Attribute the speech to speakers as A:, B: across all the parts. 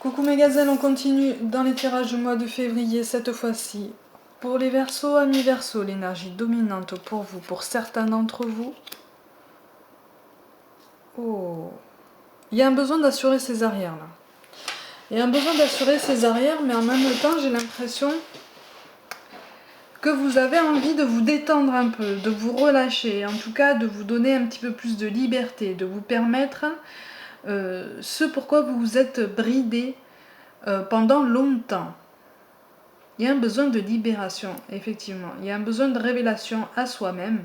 A: Coucou mes gazelles, on continue dans les tirages du mois de février, cette fois-ci. Pour les Verseaux, amis Verseaux, l'énergie dominante pour vous, pour certains d'entre vous. Oh, il y a un besoin d'assurer ses arrières là. Il y a un besoin d'assurer ses arrières, mais en même temps, j'ai l'impression que vous avez envie de vous détendre un peu, de vous relâcher, en tout cas de vous donner un petit peu plus de liberté, de vous permettre ce pourquoi vous vous êtes bridé pendant longtemps. Il y a un besoin de libération, effectivement. Il y a un besoin de révélation à soi-même.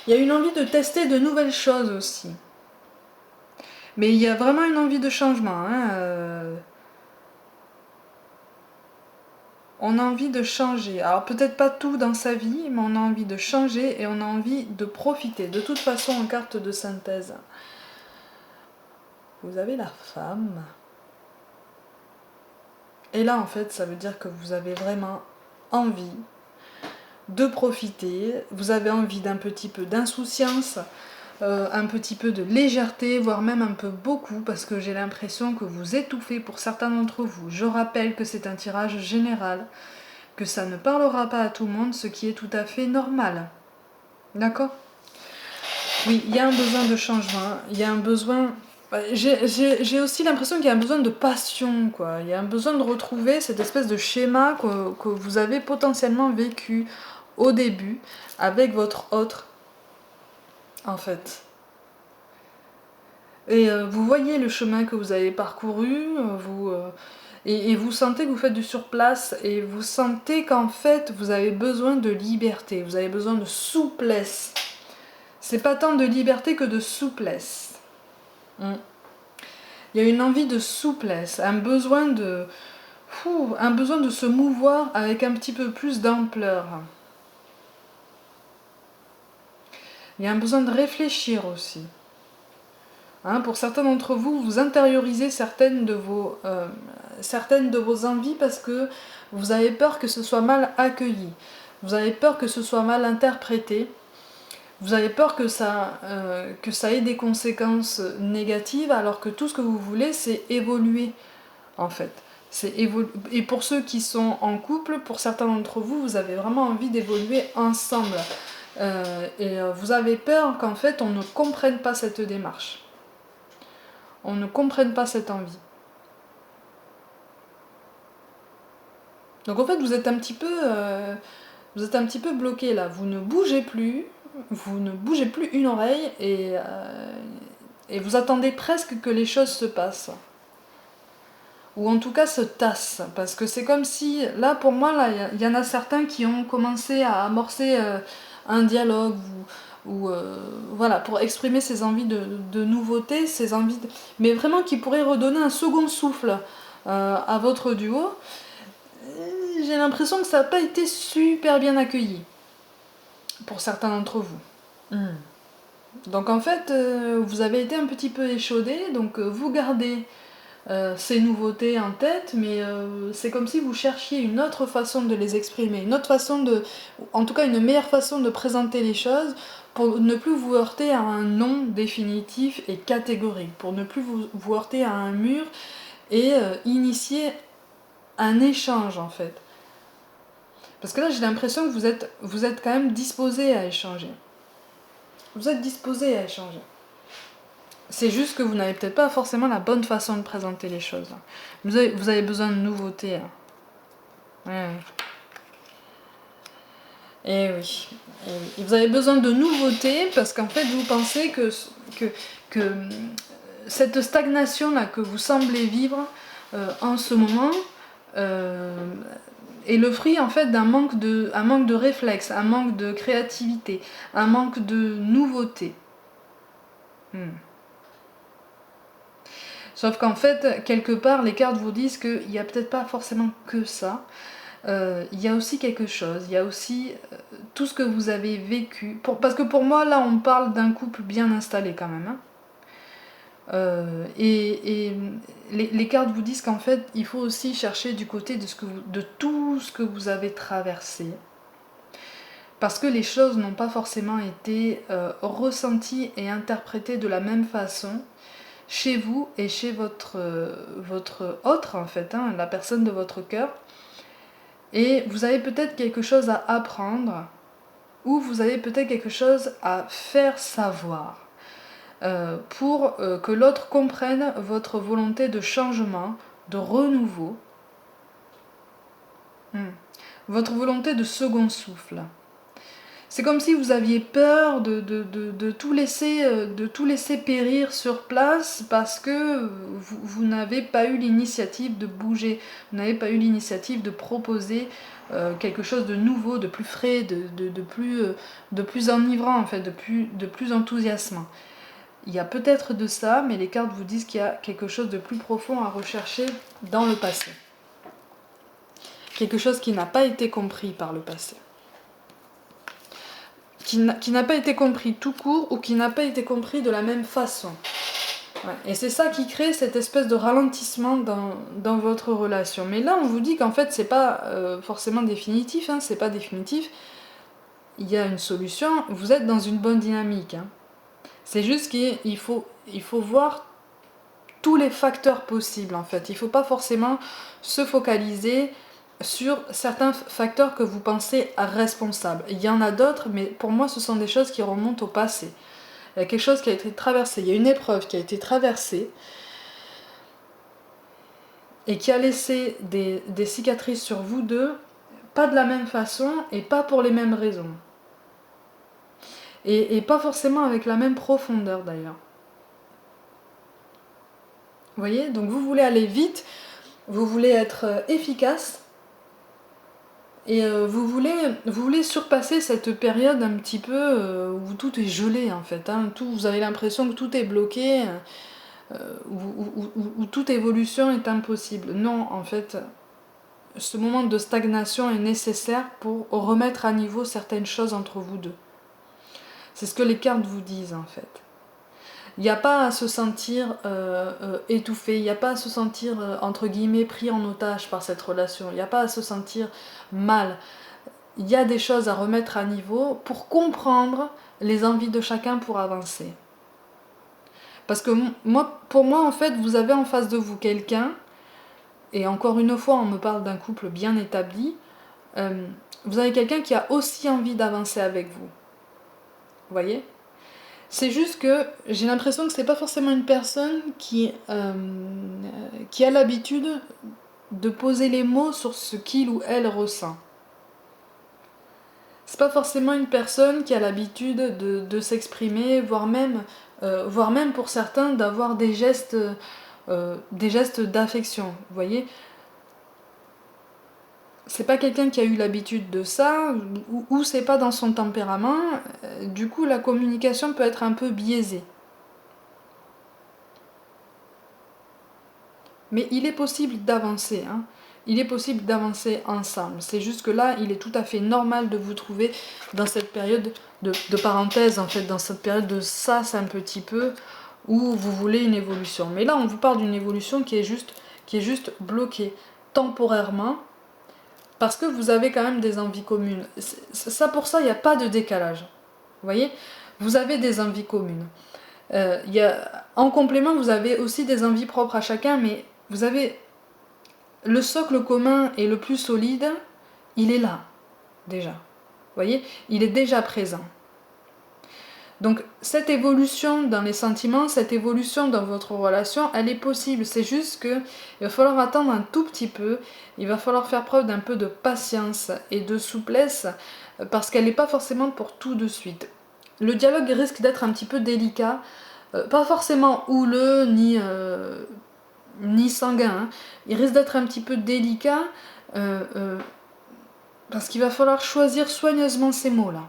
A: Il y a une envie de tester de nouvelles choses aussi. Mais il y a vraiment une envie de changement. On a envie de changer. Alors peut-être pas tout dans sa vie, mais on a envie de changer et on a envie de profiter. De toute façon, en carte de synthèse, vous avez la femme. Et là, en fait, ça veut dire que vous avez vraiment envie de profiter. Vous avez envie d'un petit peu d'insouciance, un petit peu de légèreté, voire même un peu beaucoup, parce que j'ai l'impression que vous étouffez pour certains d'entre vous. Je rappelle que c'est un tirage général, que ça ne parlera pas à tout le monde, ce qui est tout à fait normal. D'accord ? Oui, il y a un besoin de changement, il y a un besoin... J'ai aussi l'impression qu'il y a un besoin de passion, quoi. Il y a un besoin de retrouver cette espèce de schéma que vous avez potentiellement vécu au début avec votre autre, en fait. Et vous voyez le chemin que vous avez parcouru, et vous sentez que vous faites du surplace, et vous sentez qu'en fait vous avez besoin de liberté, vous avez besoin de souplesse. C'est pas tant de liberté que de souplesse. Il y a une envie de souplesse, un besoin de se mouvoir avec un petit peu plus d'ampleur. Il y a un besoin de réfléchir aussi. Pour certains d'entre vous, vous intériorisez certaines de vos envies parce que vous avez peur que ce soit mal accueilli. Vous avez peur que ce soit mal interprété. Vous avez peur que ça ait des conséquences négatives, alors que tout ce que vous voulez, c'est évoluer, en fait. Et pour ceux qui sont en couple, pour certains d'entre vous, vous avez vraiment envie d'évoluer ensemble. Vous avez peur qu'en fait, on ne comprenne pas cette démarche. On ne comprenne pas cette envie. Donc en fait, vous êtes un petit peu bloqué là. Vous ne bougez plus une oreille et vous attendez presque que les choses se passent. Ou en tout cas se tassent. Parce que c'est comme si, là pour moi, il y en a certains qui ont commencé à amorcer un dialogue voilà, pour exprimer ses envies de nouveauté, mais vraiment qui pourrait redonner un second souffle à votre duo. J'ai l'impression que ça n'a pas été super bien accueilli pour certains d'entre vous. Donc en fait, vous avez été un petit peu échaudé, donc vous gardez ces nouveautés en tête, mais c'est comme si vous cherchiez une autre façon de les exprimer, en tout cas une meilleure façon de présenter les choses, pour ne plus vous heurter à un non définitif et catégorique, pour ne plus vous heurter à un mur et initier un échange en fait. Parce que là j'ai l'impression que vous êtes quand même disposé à échanger. Vous êtes disposé à échanger. C'est juste que vous n'avez peut-être pas forcément la bonne façon de présenter les choses. Vous avez besoin de nouveautés. Ouais. Et oui. Et vous avez besoin de nouveautés parce qu'en fait vous pensez que cette stagnation-là que vous semblez vivre en ce moment est le fruit en fait un manque de réflexe, un manque de créativité, un manque de nouveauté. Sauf qu'en fait, quelque part, les cartes vous disent qu'il n'y a peut-être pas forcément que ça. Il y a aussi quelque chose, il y a aussi tout ce que vous avez vécu. Parce que pour moi, là, on parle d'un couple bien installé quand même. Les cartes vous disent qu'en fait, il faut aussi chercher du côté de tout ce que vous avez traversé. Parce que les choses n'ont pas forcément été ressenties et interprétées de la même façon chez vous et chez votre autre, en fait, hein, la personne de votre cœur. Et vous avez peut-être quelque chose à apprendre, ou vous avez peut-être quelque chose à faire savoir, pour que l'autre comprenne votre volonté de changement, de renouveau, votre volonté de second souffle. C'est comme si vous aviez peur de tout laisser périr sur place parce que vous n'avez pas eu l'initiative de bouger, vous n'avez pas eu l'initiative de proposer quelque chose de nouveau, de plus frais, de plus enivrant, en fait, de plus enthousiasmant. Il y a peut-être de ça, mais les cartes vous disent qu'il y a quelque chose de plus profond à rechercher dans le passé. Quelque chose qui n'a pas été compris par le passé. Qui n'a pas été compris tout court ou qui n'a pas été compris de la même façon. Ouais. Et c'est ça qui crée cette espèce de ralentissement dans votre relation. Mais là, on vous dit qu'en fait, c'est pas forcément définitif, hein, c'est pas définitif. Il y a une solution, vous êtes dans une bonne dynamique. Hein. C'est juste qu'il faut voir tous les facteurs possibles, en fait. Il ne faut pas forcément se focaliser sur certains facteurs que vous pensez responsables. Il y en a d'autres, mais pour moi, ce sont des choses qui remontent au passé. Il y a quelque chose qui a été traversé, il y a une épreuve qui a été traversée et qui a laissé des cicatrices sur vous deux, pas de la même façon et pas pour les mêmes raisons. Et pas forcément avec la même profondeur d'ailleurs. Vous voyez ? Donc vous voulez aller vite, vous voulez être efficace, et vous voulez surpasser cette période un petit peu où tout est gelé en fait. Hein, vous avez l'impression que tout est bloqué, où toute évolution est impossible. Non, en fait, ce moment de stagnation est nécessaire pour remettre à niveau certaines choses entre vous deux. C'est ce que les cartes vous disent en fait. Il n'y a pas à se sentir étouffé, il n'y a pas à se sentir, entre guillemets, pris en otage par cette relation, il n'y a pas à se sentir mal. Il y a des choses à remettre à niveau pour comprendre les envies de chacun pour avancer. Parce que pour moi, en fait, vous avez en face de vous quelqu'un, et encore une fois, on me parle d'un couple bien établi, vous avez quelqu'un qui a aussi envie d'avancer avec vous. Vous voyez ? C'est juste que j'ai l'impression que c'est pas forcément une personne qui a l'habitude de poser les mots sur ce qu'il ou elle ressent. C'est pas forcément une personne qui a l'habitude de s'exprimer, voire même pour certains d'avoir des gestes d'affection. Vous voyez ? C'est pas quelqu'un qui a eu l'habitude de ça, ou c'est pas dans son tempérament, du coup la communication peut être un peu biaisée. Mais il est possible d'avancer, hein. Il est possible d'avancer ensemble. C'est juste que là, il est tout à fait normal de vous trouver dans cette période de parenthèse, en fait, dans cette période de sas un petit peu, où vous voulez une évolution. Mais là, on vous parle d'une évolution qui est juste bloquée temporairement, parce que vous avez quand même des envies communes. Ça, pour ça, il n'y a pas de décalage. Vous voyez ? Vous avez des envies communes. En complément, vous avez aussi des envies propres à chacun, mais vous avez le socle commun et le plus solide, il est là, déjà. Vous voyez ? Il est déjà présent. Donc, cette évolution dans les sentiments, cette évolution dans votre relation, elle est possible. C'est juste qu'il va falloir attendre un tout petit peu, il va falloir faire preuve d'un peu de patience et de souplesse, parce qu'elle n'est pas forcément pour tout de suite. Le dialogue risque d'être un petit peu délicat, pas forcément houleux ni sanguin, hein. Il risque d'être un petit peu délicat, parce qu'il va falloir choisir soigneusement ces mots-là.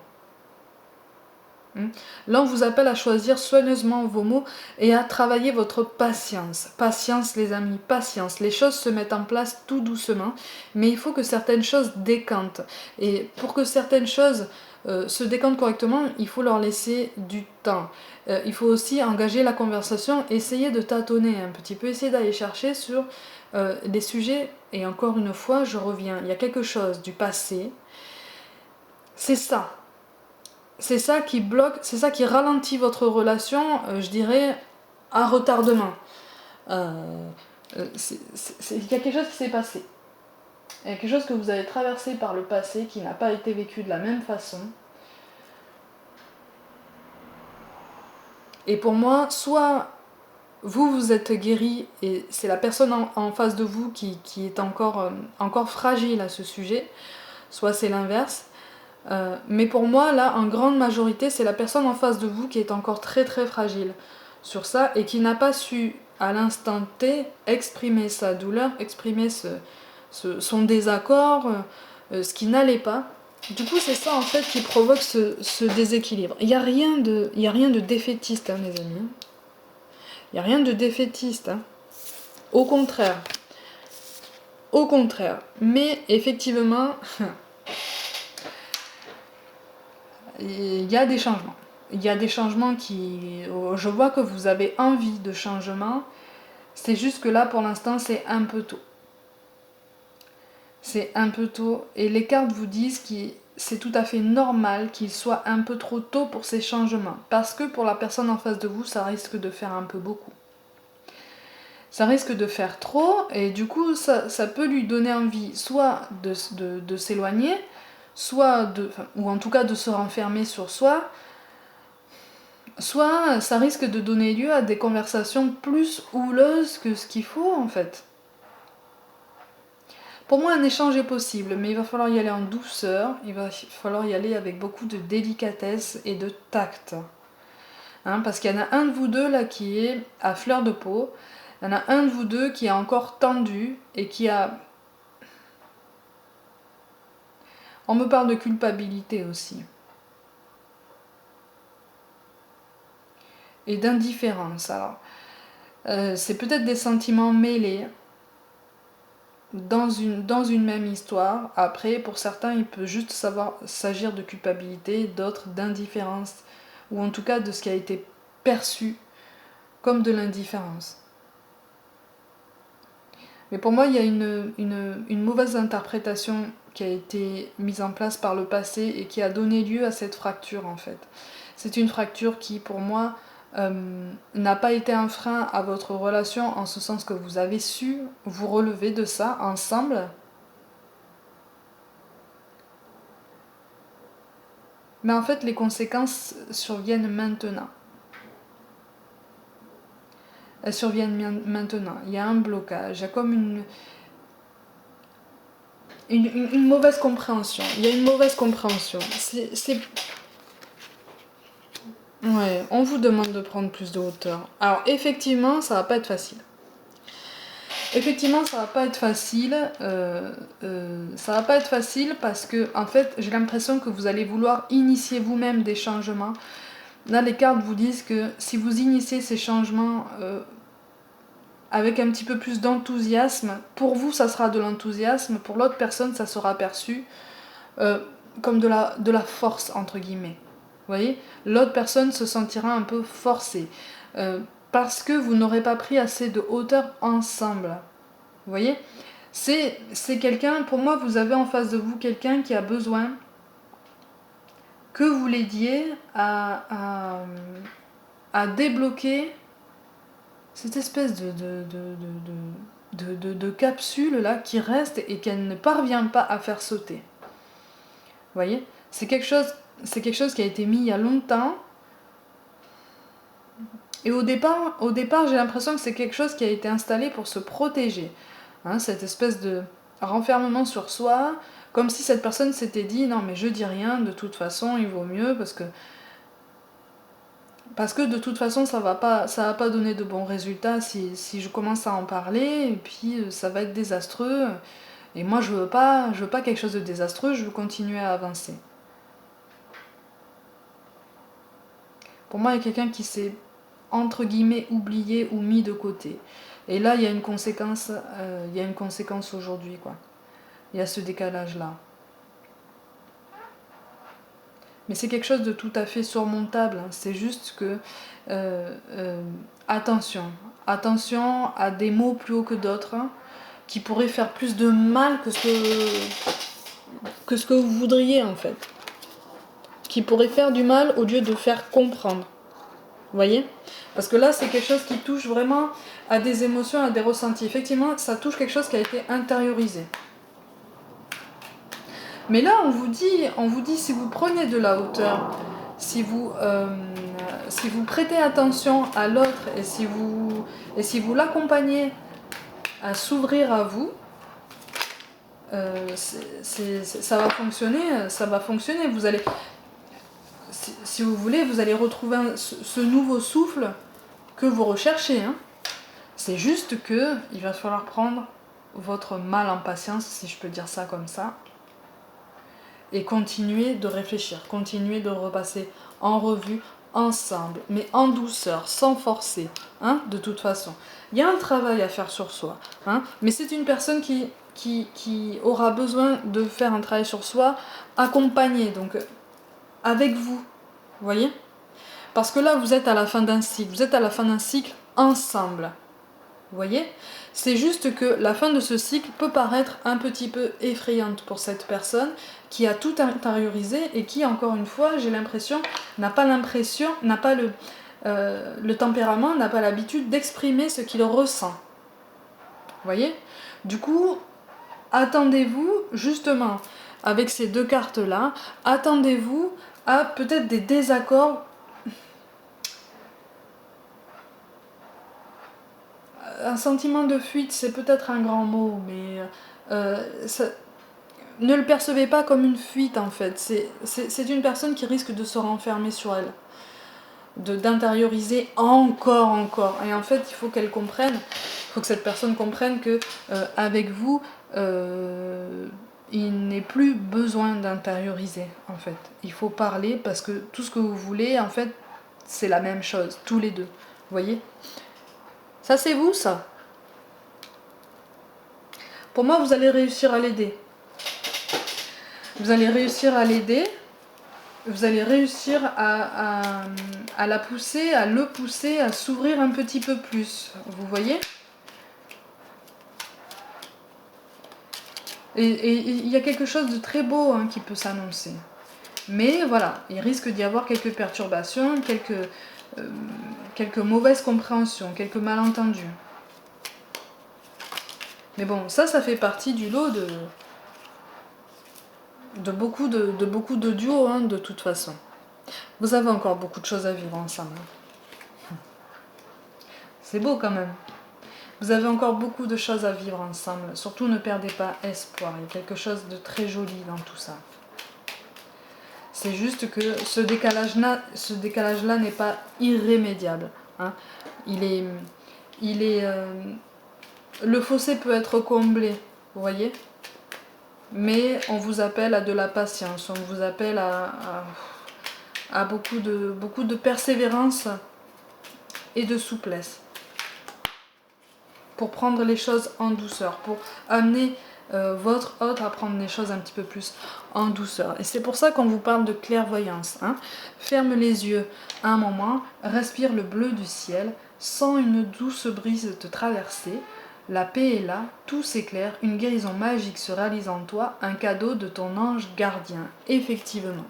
A: Là, on vous appelle à choisir soigneusement vos mots et à travailler votre patience. Patience, les amis, patience. Les choses se mettent en place tout doucement, mais il faut que certaines choses décantent. Et pour que certaines choses se décantent correctement, il faut leur laisser du temps. Il faut aussi engager la conversation, essayer de tâtonner un petit peu, essayer d'aller chercher sur les sujets. Et encore une fois, je reviens, il y a quelque chose du passé. C'est ça. C'est ça qui bloque, c'est ça qui ralentit votre relation, je dirais, un retardement. Il y a quelque chose qui s'est passé. Il y a quelque chose que vous avez traversé par le passé qui n'a pas été vécu de la même façon. Et pour moi, soit vous êtes guéri et c'est la personne en face de vous qui est encore fragile à ce sujet, soit c'est l'inverse. Mais pour moi, là, en grande majorité, c'est la personne en face de vous qui est encore très très fragile sur ça et qui n'a pas su, à l'instant T, exprimer sa douleur, exprimer son désaccord, ce qui n'allait pas. Du coup, c'est ça en fait qui provoque ce déséquilibre. Il n'y a rien de défaitiste, hein, mes amis. Il n'y a rien de défaitiste. Hein. Au contraire. Au contraire. Mais effectivement, il y a des changements. Il y a des changements qui... Je vois que vous avez envie de changement. C'est juste que là, pour l'instant, c'est un peu tôt. C'est un peu tôt. Et les cartes vous disent que c'est tout à fait normal qu'il soit un peu trop tôt pour ces changements. Parce que pour la personne en face de vous, ça risque de faire un peu beaucoup. Ça risque de faire trop, et du coup, ça peut lui donner envie soit de s'éloigner, ou en tout cas de se renfermer sur soi, soit ça risque de donner lieu à des conversations plus houleuses que ce qu'il faut en fait. Pour moi, un échange est possible, mais il va falloir y aller en douceur, il va falloir y aller avec beaucoup de délicatesse et de tact. Hein, parce qu'il y en a un de vous deux là qui est à fleur de peau, il y en a un de vous deux qui est encore tendu et qui a... On me parle de culpabilité aussi. Et d'indifférence. Alors, c'est peut-être des sentiments mêlés dans une même histoire. Après, pour certains, il peut juste s'agir de culpabilité, d'autres d'indifférence, ou en tout cas de ce qui a été perçu comme de l'indifférence. Mais pour moi, il y a une mauvaise interprétation qui a été mise en place par le passé et qui a donné lieu à cette fracture en fait. C'est une fracture qui, pour moi, n'a pas été un frein à votre relation en ce sens que vous avez su vous relever de ça ensemble. Mais en fait, les conséquences surviennent maintenant. Elles surviennent maintenant. Il y a un blocage, il y a comme une mauvaise compréhension. Il y a une mauvaise compréhension. Ouais, on vous demande de prendre plus de hauteur. Alors, effectivement, ça va pas être facile. Effectivement, ça va pas être facile. Ça va pas être facile parce que, en fait, j'ai l'impression que vous allez vouloir initier vous-même des changements. Là, les cartes vous disent que si vous initiez ces changements avec un petit peu plus d'enthousiasme, pour vous, ça sera de l'enthousiasme. Pour l'autre personne, ça sera perçu comme de la force, entre guillemets. Vous voyez, l'autre personne se sentira un peu forcée parce que vous n'aurez pas pris assez de hauteur ensemble. Vous voyez, c'est quelqu'un, pour moi, vous avez en face de vous quelqu'un qui a besoin que vous l'aidiez à débloquer cette espèce de capsule là qui reste et qu'elle ne parvient pas à faire sauter. Vous voyez, c'est quelque chose qui a été mis il y a longtemps. Et au départ j'ai l'impression que c'est quelque chose qui a été installé pour se protéger. Hein, cette espèce de renfermement sur soi, comme si cette personne s'était dit non mais je dis rien, de toute façon il vaut mieux parce que de toute façon ça va pas donner de bons résultats si je commence à en parler, et puis ça va être désastreux. Et moi je veux pas quelque chose de désastreux, je veux continuer à avancer. Pour moi il y a quelqu'un qui s'est entre guillemets oublié ou mis de côté. Et là il y a une conséquence aujourd'hui quoi. Il y a ce décalage là. Mais c'est quelque chose de tout à fait surmontable. Hein. C'est juste que attention à des mots plus haut que d'autres hein, qui pourraient faire plus de mal que ce que vous voudriez en fait. Qui pourraient faire du mal au lieu de faire comprendre. Vous voyez? Parce que là, c'est quelque chose qui touche vraiment à des émotions, à des ressentis. Effectivement, ça touche quelque chose qui a été intériorisé. Mais là, on vous dit, si vous prenez de la hauteur, si vous prêtez attention à l'autre et si vous l'accompagnez à s'ouvrir à vous, ça va fonctionner. Vous allez, si vous voulez, vous allez retrouver ce nouveau souffle que vous recherchez. Hein. C'est juste que il va falloir prendre votre mal en patience, si je peux dire ça comme ça, et continuer de réfléchir, continuer de repasser en revue ensemble, mais en douceur, sans forcer, hein, de toute façon. Il y a un travail à faire sur soi, hein, mais c'est une personne qui aura besoin de faire un travail sur soi accompagné, donc avec vous, voyez? Parce que là, vous êtes à la fin d'un cycle, ensemble. Vous voyez? C'est juste que la fin de ce cycle peut paraître un petit peu effrayante pour cette personne qui a tout intériorisé et qui, encore une fois, j'ai l'impression, n'a pas le tempérament, n'a pas l'habitude d'exprimer ce qu'il ressent. Vous voyez? Du coup, attendez-vous, justement, avec ces deux cartes-là, attendez-vous à peut-être des désaccords. Un sentiment de fuite, c'est peut-être un grand mot, mais ne le percevez pas comme une fuite en fait. C'est une personne qui risque de se renfermer sur elle, d'intérioriser encore. Et en fait, il faut qu'elle comprenne, il faut que cette personne comprenne que avec vous, il n'est plus besoin d'intérioriser en fait. Il faut parler parce que tout ce que vous voulez, en fait, c'est la même chose, tous les deux. Vous voyez ? Ça, c'est vous, ça. Pour moi, vous allez réussir à l'aider. Vous allez réussir à l'aider. Vous allez réussir à la pousser, à le pousser, à s'ouvrir un petit peu plus. Vous voyez ? Et il y a quelque chose de très beau hein, qui peut s'annoncer. Mais voilà, il risque d'y avoir quelques perturbations, quelques mauvaises compréhensions, quelques malentendus. Mais bon, ça fait partie du lot de beaucoup de duos, hein, de toute façon. Vous avez encore beaucoup de choses à vivre ensemble. C'est beau quand même. Vous avez encore beaucoup de choses à vivre ensemble. Surtout ne perdez pas espoir. Il y a quelque chose de très joli dans tout ça. C'est juste que ce décalage-là n'est pas irrémédiable. Hein. Le fossé peut être comblé, vous voyez ? Mais on vous appelle à de la patience, on vous appelle à beaucoup de persévérance et de souplesse. Pour prendre les choses en douceur, pour amener votre hôte à prendre les choses un petit peu plus en douceur. Et c'est pour ça qu'on vous parle de clairvoyance. Hein. Ferme les yeux un moment, respire le bleu du ciel, sens une douce brise te traverser. La paix est là, tout s'éclaire, une guérison magique se réalise en toi, un cadeau de ton ange gardien. Effectivement.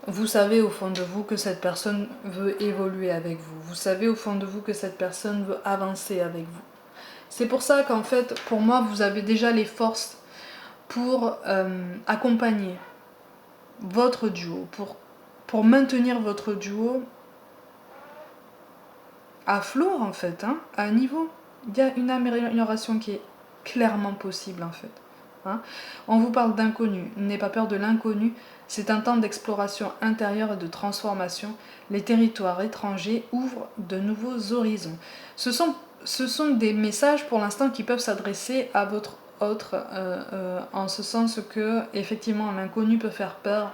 A: Vous savez au fond de vous que cette personne veut évoluer avec vous. Vous savez au fond de vous que cette personne veut avancer avec vous. C'est pour ça qu'en fait, pour moi, vous avez déjà les forces pour accompagner votre duo, pour maintenir votre duo à flot en fait, hein, à un niveau. Il y a une amélioration qui est clairement possible en fait. Hein. On vous parle d'inconnu, n'ayez pas peur de l'inconnu, c'est un temps d'exploration intérieure et de transformation. Les territoires étrangers ouvrent de nouveaux horizons. Ce sont des messages pour l'instant qui peuvent s'adresser à votre autre, en ce sens que effectivement l'inconnu peut faire peur,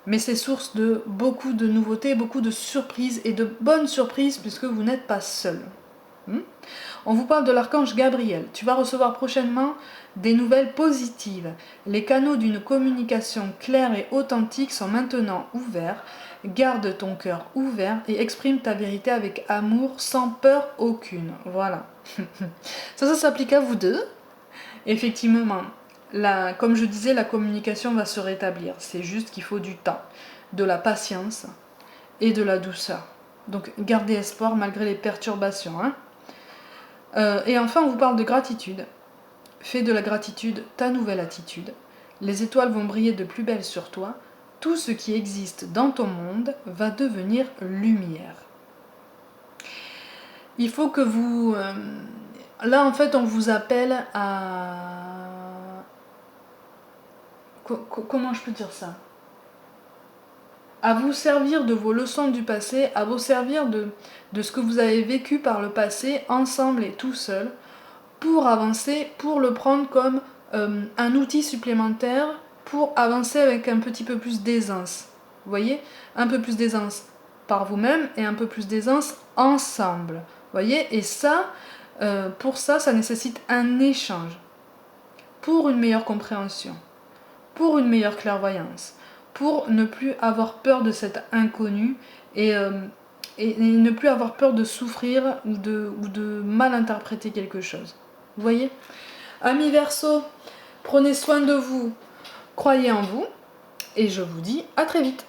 A: mais c'est source de beaucoup de nouveautés, beaucoup de surprises et de bonnes surprises puisque vous n'êtes pas seul. On vous parle de l'archange Gabriel. Tu vas recevoir prochainement des nouvelles positives. Les canaux d'une communication claire et authentique sont maintenant ouverts. Garde ton cœur ouvert et exprime ta vérité avec amour, sans peur aucune. Voilà. Ça s'applique à vous deux. Effectivement, comme je disais, la communication va se rétablir. C'est juste qu'il faut du temps. de la patience et de la douceur. Donc gardez espoir malgré les perturbations. Hein. Et enfin, on vous parle de gratitude. Fais de la gratitude ta nouvelle attitude. Les étoiles vont briller de plus belle sur toi. Tout ce qui existe dans ton monde va devenir lumière. Il faut que vous... là, en fait, on vous appelle à... Comment je peux dire ça? À vous servir de vos leçons du passé, à vous servir de ce que vous avez vécu par le passé, ensemble et tout seul, pour avancer, pour le prendre comme un outil supplémentaire, pour avancer avec un petit peu plus d'aisance. Vous voyez? Un peu plus d'aisance par vous-même et un peu plus d'aisance ensemble. Vous voyez? Et ça, pour ça, ça nécessite un échange. Pour une meilleure compréhension, pour une meilleure clairvoyance, pour ne plus avoir peur de cet inconnu et ne plus avoir peur de souffrir ou de mal interpréter quelque chose. Vous voyez? Amis Verseau, prenez soin de vous, croyez en vous, et je vous dis à très vite.